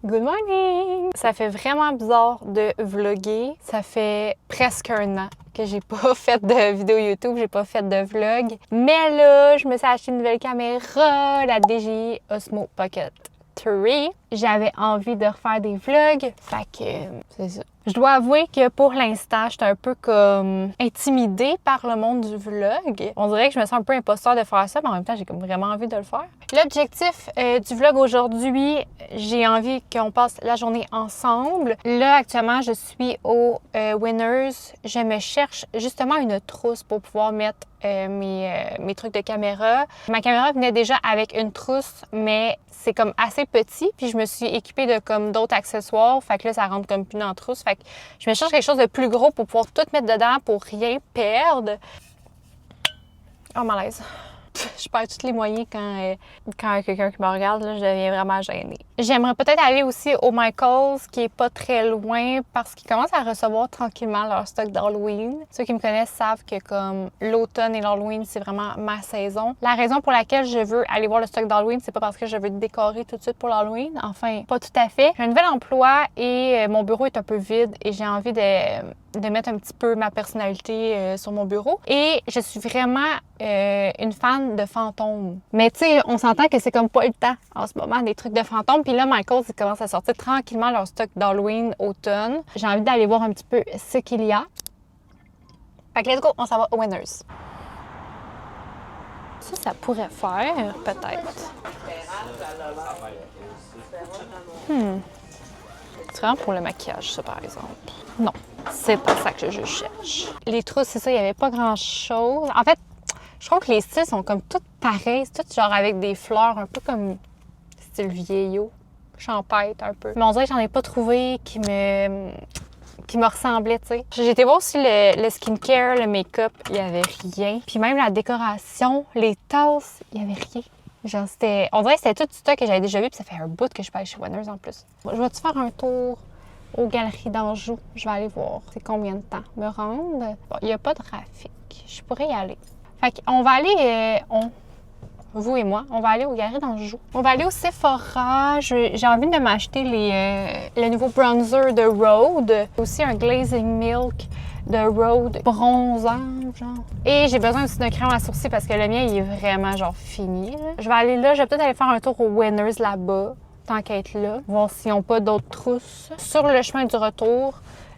Good morning! Ça fait vraiment bizarre de vlogger. Ça fait presque un an que j'ai pas fait de vidéo YouTube, j'ai pas fait de vlog. Mais là, je me suis acheté une nouvelle caméra, la DJI Osmo Pocket 3. J'avais envie de refaire des vlogs, fait que c'est ça. Je dois avouer que pour l'instant, j'étais un peu comme intimidée par le monde du vlog. On dirait que je me sens un peu imposteur de faire ça, mais en même temps, j'ai comme vraiment envie de le faire. L'objectif du vlog aujourd'hui, j'ai envie qu'on passe la journée ensemble. Là, actuellement, je suis au Winners. Je me cherche justement une trousse pour pouvoir mettre mes trucs de caméra. Ma caméra venait déjà avec une trousse, mais c'est comme assez petit, puis je me suis équipée de comme d'autres accessoires, fait que là, ça rentre comme plus dans la trousse. Fait que je me cherche quelque chose de plus gros pour pouvoir tout mettre dedans pour rien perdre. Oh, malaise. Je perds tous les moyens quand quelqu'un qui me regarde, là, je deviens vraiment gênée. J'aimerais peut-être aller aussi au Michaels, qui est pas très loin, parce qu'ils commencent à recevoir tranquillement leur stock d'Halloween. Ceux qui me connaissent savent que comme l'automne et l'Halloween, c'est vraiment ma saison. La raison pour laquelle je veux aller voir le stock d'Halloween, c'est pas parce que je veux décorer tout de suite pour l'Halloween. Enfin, pas tout à fait. J'ai un nouvel emploi et mon bureau est un peu vide et j'ai envie de mettre un petit peu ma personnalité sur mon bureau. Et je suis vraiment une fan de fantômes. Mais tu sais, on s'entend que c'est comme pas le temps en ce moment, des trucs de fantômes. Puis là, Michaels, ils commencent à sortir tranquillement leur stock d'Halloween automne. J'ai envie d'aller voir un petit peu ce qu'il y a. Fait que let's go, on s'en va au Winners. Ça pourrait faire, peut-être. C'est vraiment pour le maquillage, ça, par exemple. Non, c'est pas ça que je cherche. Les trousses, c'est ça, il n'y avait pas grand-chose. En fait, je trouve que les styles sont comme toutes pareils. C'est tout genre avec des fleurs, un peu comme style vieillot, champêtre un peu. Mais on dirait que j'en ai pas trouvé qui me ressemblait, tu sais. J'ai été voir aussi le skincare, le make-up, il y avait rien. Puis même la décoration, les tasses, il y avait rien. Genre, on dirait que c'était tout du stock que j'avais déjà vu, puis ça fait un bout que je suis pas allée chez Winners en plus. Je vais-tu faire un tour aux Galeries d'Anjou? Je vais aller voir. C'est combien de temps? Me rendre? Bon, il n'y a pas de trafic. Je pourrais y aller. Fait qu'on va aller, vous et moi, on va aller aux Galeries d'Anjou. On va aller au Sephora. J'ai envie de m'acheter le nouveau bronzer de Rhode. Aussi un Glazing Milk de Rhode bronzant, genre. Et j'ai besoin aussi d'un crème à sourcils parce que le mien, il est vraiment, genre, fini. Là. Je vais aller là. Je vais peut-être aller faire un tour aux Winners là-bas, tant qu'à être là. Voir s'ils n'ont pas d'autres trousses. Sur le chemin du retour,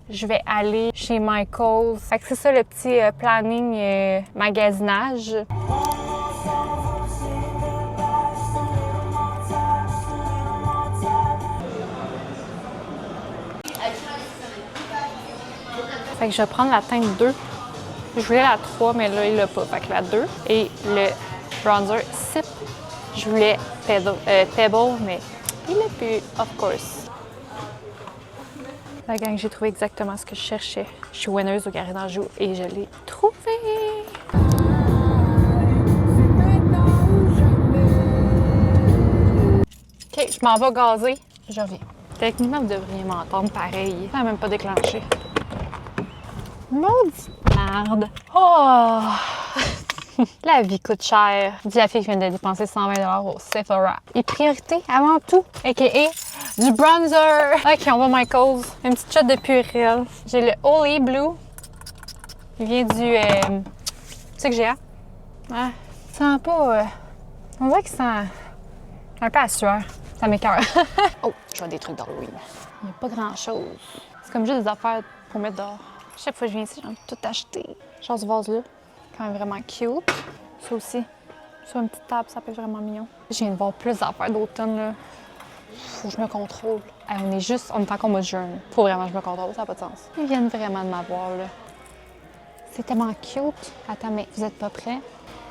je vais aller chez Michaels. Fait que c'est ça le petit planning magasinage. Fait que je vais prendre la teinte 2. Je voulais la 3, mais là, il l'a pas. Fait que la 2. Et le bronzer Sip. Je voulais Pebble, mais il l'a plus, of course. La gang, j'ai trouvé exactement ce que je cherchais. Je suis Winners au Galeries d'Anjou et je l'ai trouvé! OK, je m'en vais gazer. Je reviens. Techniquement, vous devriez m'entendre pareil. Ça n'a même pas déclenché. Maudite merde! Oh! La vie coûte cher. Dis la fille qui vient de dépenser 120 $ au Sephora. Et priorité avant tout, a.k.a. du bronzer. OK, on va Michaels. Une petite shot de Purell. J'ai le Holy Blue. Il vient du... tu sais que j'ai hâte? Ah, ça sent pas... on dirait qu'il sent un peu à sueur. Ça m'écoeure. Oh, je vois des trucs d'Halloween. Il n'y a pas grand-chose. C'est comme juste des affaires pour mettre dehors. Chaque fois que je viens ici, j'ai envie de tout acheter. Genre ce vase-là, quand même vraiment cute. Ça aussi, sur une petite table, ça peut être vraiment mignon. Je viens de voir plus d'affaires d'automne, là. Faut que je me contrôle. Hey, on est encore en mode jeûne. Faut vraiment que je me contrôle, ça n'a pas de sens. Ils viennent vraiment de m'avoir, là. C'est tellement cute. Attends, mais vous êtes pas prêts?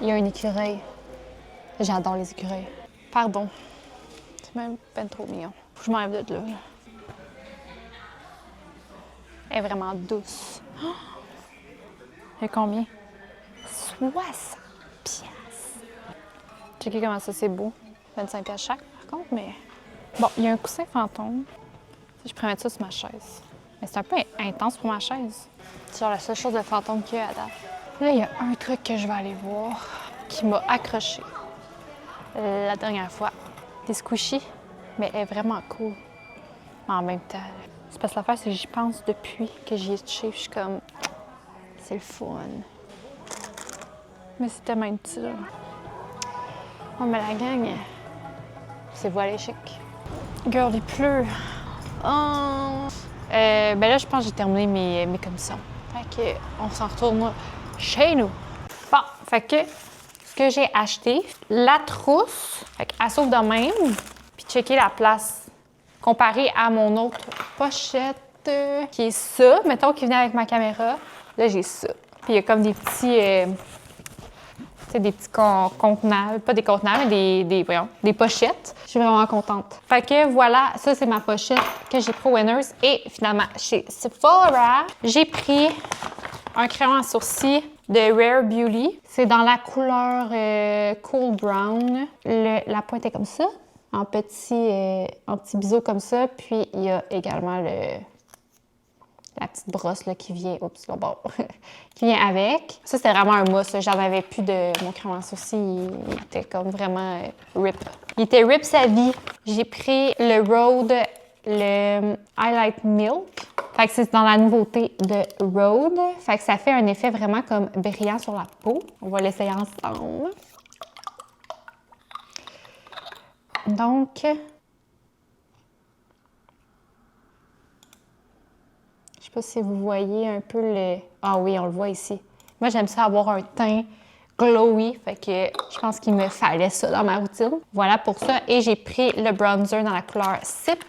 Il y a un écureuil. J'adore les écureuils. Pardon. C'est même peine trop mignon. Faut que je m'enlève de là. Elle est vraiment douce. Oh! Il y a combien? 60 piastres. Checkez comment ça, c'est beau. 25 piastres chaque, par contre, mais... Bon, il y a un coussin fantôme. Je pourrais mettre ça sur ma chaise. Mais c'est un peu intense pour ma chaise. C'est genre la seule chose de fantôme qu'il y a à date. Là, il y a un truc que je vais aller voir qui m'a accroché la dernière fois. Des squishies, mais elle est vraiment cool. Mais en même temps, c'est parce que l'affaire, c'est que j'y pense depuis que j'y ai touché. Je suis comme, c'est le fun. Mais c'est tellement utile. Oh, mais la gang, c'est voilé chic. Girl, il pleut. Oh. Ben là, je pense que j'ai terminé mes commissions. Fait que on s'en retourne chez nous. Bon, fait que ce que j'ai acheté, la trousse, fait qu'elle s'ouvre de même, puis checker la place comparée à mon autre pochette qui est ça, mettons, qui venait avec ma caméra. Là, j'ai ça. Puis il y a comme des petits... des petits contenants, pas des contenants, mais des pochettes. Je suis vraiment contente. Fait que voilà, ça c'est ma pochette que j'ai pris au Winners. Et finalement, chez Sephora, j'ai pris un crayon à sourcils de Rare Beauty. C'est dans la couleur Cool Brown. La pointe est comme ça, en petit biseau comme ça. Puis il y a également la petite brosse là, qui vient, qui vient avec. Ça, c'était vraiment un must. J'en avais plus de mon crayon à sourcils. Il était comme vraiment rip. Il était rip sa vie. J'ai pris le Rhode, le Highlight Milk. Fait que c'est dans la nouveauté de Rhode. Fait que ça fait un effet vraiment comme brillant sur la peau. On va l'essayer ensemble. Donc... Je sais pas si vous voyez un peu le... Ah oui, on le voit ici. Moi, j'aime ça avoir un teint glowy, fait que je pense qu'il me fallait ça dans ma routine. Voilà pour ça. Et j'ai pris le bronzer dans la couleur Sip.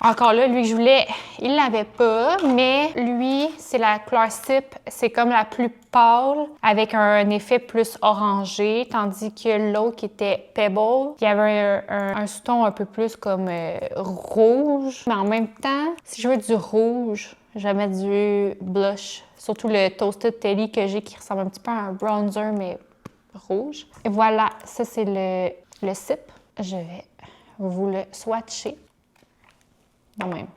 Encore là, lui que je voulais, il l'avait pas, mais lui, c'est la couleur Sip. C'est comme la plus pâle, avec un effet plus orangé, tandis que l'autre qui était Pebble, il y avait un sous-ton un peu plus comme rouge. Mais en même temps, si je veux du rouge, je vais mettre du blush. Surtout le Toasted Telly que j'ai qui ressemble un petit peu à un bronzer, mais rouge. Et voilà, ça c'est le Sip. Je vais vous le swatcher. Non même.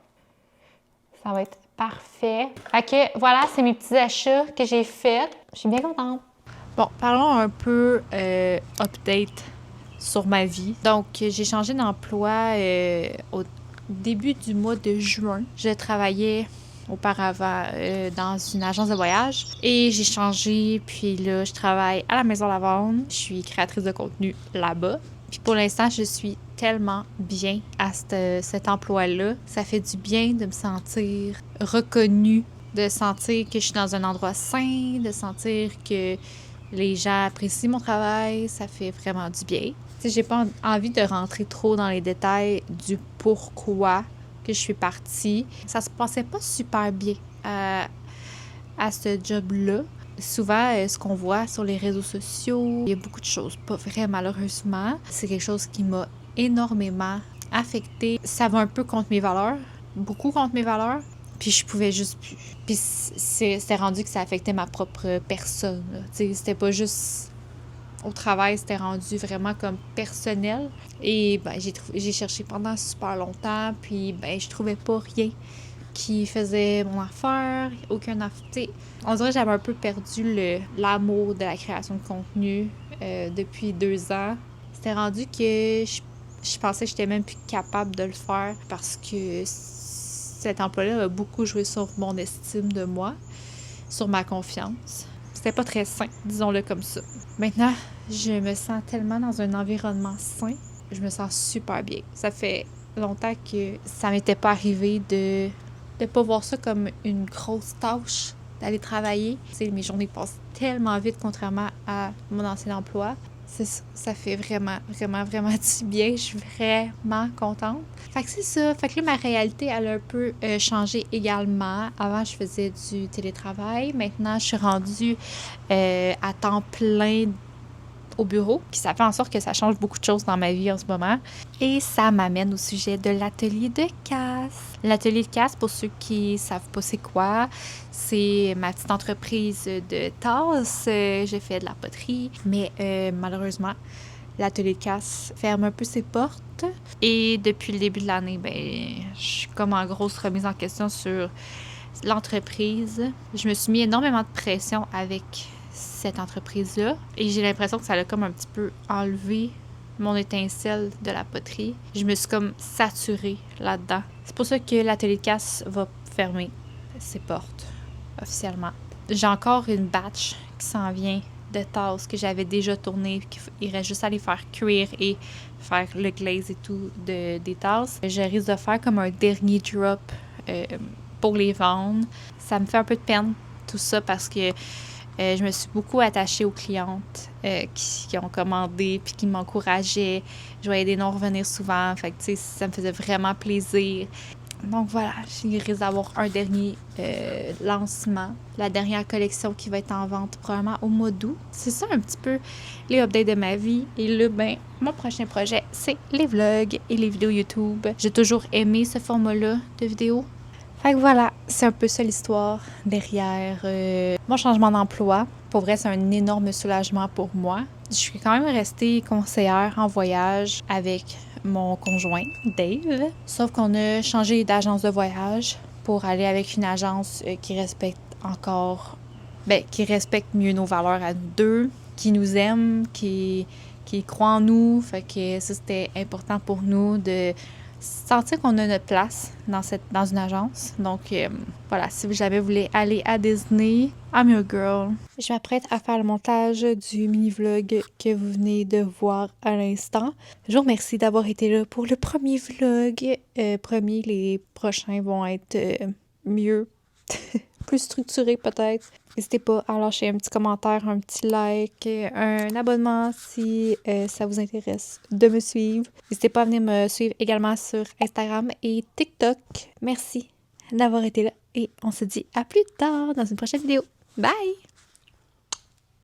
Ça va être parfait. Fait que voilà, c'est mes petits achats que j'ai faits. Je suis bien contente. Bon, parlons un peu update sur ma vie. Donc, j'ai changé d'emploi au début du mois de juin. Je travaillais auparavant dans une agence de voyage et j'ai changé, puis là, je travaille à la Maison Lavande. Je suis créatrice de contenu là-bas. Puis pour l'instant, je suis tellement bien à cet emploi-là. Ça fait du bien de me sentir reconnue, de sentir que je suis dans un endroit sain, de sentir que les gens apprécient mon travail. Ça fait vraiment du bien. Tu sais, j'ai pas envie de rentrer trop dans les détails du pourquoi que je suis partie. Ça se passait pas super bien à ce job-là. Souvent, ce qu'on voit sur les réseaux sociaux, il y a beaucoup de choses pas vraies, malheureusement. C'est quelque chose qui m'a énormément affectée. Ça va un peu contre mes valeurs, beaucoup contre mes valeurs, puis je pouvais juste plus. Puis c'était rendu que ça affectait ma propre personne. Tu sais, c'était pas juste au travail, c'était rendu vraiment comme personnel. Et ben, j'ai cherché pendant super longtemps, puis ben, je trouvais pas rien qui faisait mon affaire, aucun affaire. T'sais, on dirait que j'avais un peu perdu l'amour de la création de contenu depuis 2 ans. C'était rendu que je pensais que j'étais même plus capable de le faire parce que cet emploi-là a beaucoup joué sur mon estime de moi, sur ma confiance. C'était pas très sain, disons-le comme ça. Maintenant, je me sens tellement dans un environnement sain, je me sens super bien. Ça fait longtemps que ça m'était pas arrivé de pas voir ça comme une grosse tâche d'aller travailler. T'sais, mes journées passent tellement vite contrairement à mon ancien emploi. Ça fait vraiment, vraiment, vraiment du bien. Je suis vraiment contente. Fait que c'est ça. Fait que là, ma réalité, elle a un peu changé également. Avant, je faisais du télétravail. Maintenant, je suis rendue à temps plein au bureau. Puis ça fait en sorte que ça change beaucoup de choses dans ma vie en ce moment. Et ça m'amène au sujet de l'atelier de Cass. L'atelier de Cass, pour ceux qui savent pas c'est quoi, c'est ma petite entreprise de tasses. J'ai fait de la poterie, mais malheureusement, l'atelier de Cass ferme un peu ses portes. Et depuis le début de l'année, je suis comme en grosse remise en question sur l'entreprise. Je me suis mis énormément de pression avec cette entreprise-là. Et j'ai l'impression que ça l'a comme un petit peu enlevé mon étincelle de la poterie. Je me suis comme saturée là-dedans. C'est pour ça que l'atelier de casse va fermer ses portes officiellement. J'ai encore une batch qui s'en vient de tasses que j'avais déjà tournées, qu'il reste juste à les faire cuire et faire le glaze et tout des tasses. Je risque de faire comme un dernier drop pour les vendre. Ça me fait un peu de peine tout ça parce que je me suis beaucoup attachée aux clientes qui ont commandé puis qui m'encourageaient. Je voyais des noms revenir souvent, fait que tu sais, ça me faisait vraiment plaisir. Donc voilà, il risque d'avoir un dernier lancement, la dernière collection qui va être en vente probablement au mois d'août. C'est ça un petit peu les updates de ma vie. Et là, ben, mon prochain projet, c'est les vlogs et les vidéos YouTube. J'ai toujours aimé ce format-là de vidéos. Fait que voilà, c'est un peu ça l'histoire derrière mon changement d'emploi. Pour vrai, c'est un énorme soulagement pour moi. Je suis quand même restée conseillère en voyage avec mon conjoint, Dave. Sauf qu'on a changé d'agence de voyage pour aller avec une agence qui respecte encore, qui respecte mieux nos valeurs à nous deux, qui nous aime, qui croit en nous. Fait que ça, c'était important pour nous de sentir qu'on a notre place dans une agence. Donc, voilà, si jamais vous voulez aller à Disney, I'm your girl. Je m'apprête à faire le montage du mini-vlog que vous venez de voir à l'instant. Je vous remercie d'avoir été là pour le premier vlog. Promis, les prochains vont être mieux, plus structurés peut-être. N'hésitez pas à lâcher un petit commentaire, un petit like, un abonnement si ça vous intéresse de me suivre. N'hésitez pas à venir me suivre également sur Instagram et TikTok. Merci d'avoir été là et on se dit à plus tard dans une prochaine vidéo. Bye!